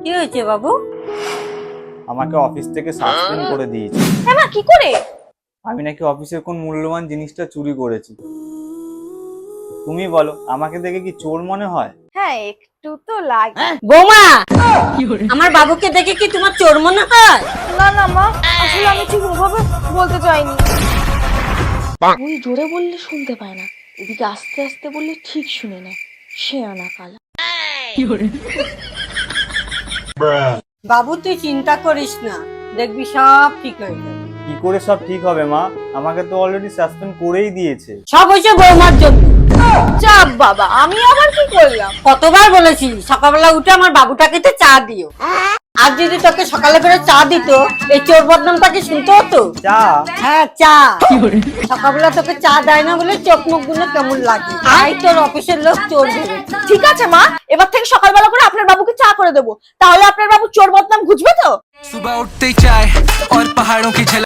কি হয়েছে বাবু? আমাকে অফিস থেকে সাসপেন্ড করে দিয়েছে। হ্যাঁ মা, কি করে? আমি নাকি অফিসের কোন মূল্যবান জিনিসটা চুরি করেছি। তুমি বলো, আমাকে দেখে কি চোর মনে হয়? হ্যাঁ, একটু তো লাগে। বৌমা, আমার বাবুকে দেখে কি তোমার চোর মনে হয়? না না মা, আসলে আমি ঠিক ওভাবে বলতে চাইনি। ওই জোরে বললে শুনতে পায় না, এদিকে আস্তে আস্তে বললে ঠিক শুনে নেয়। সে আনা কালা। বাবু তুই চিন্তা করিস না, দেখবি সব ঠিক হয়ে যাবে। কি করে সব ঠিক হবে মা? আমাকে তো অলরেডি সাসপেন্ড করেই দিয়েছে। সব হয়েছে বৌমার জন্য। চাপ বাবা, আমি আবার কি করলাম? কতবার বলেছি সকালবেলা উঠে আমার বাবুটাকে তো চা দিও। আর যদি তোকে সকালে করে চা দিত, এই চোর বদনামটাকে শুনতে হতো। চা? হ্যাঁ চা। সকালবেলা তোকে চা দেয় না বলে চোখ মুখ গুলো কেমন লাগে। তাই তোর অফিসের লোক চোর ভেবে। ঠিক আছে মা, এবার থেকে সকালবেলা করে আপনার বাবুকে চা করে দেবো, তাহলে আপনার বাবু চোর বদনাম ঘুচবে তো। सुबह उठते ही चाय और पहाड़ों की झलक।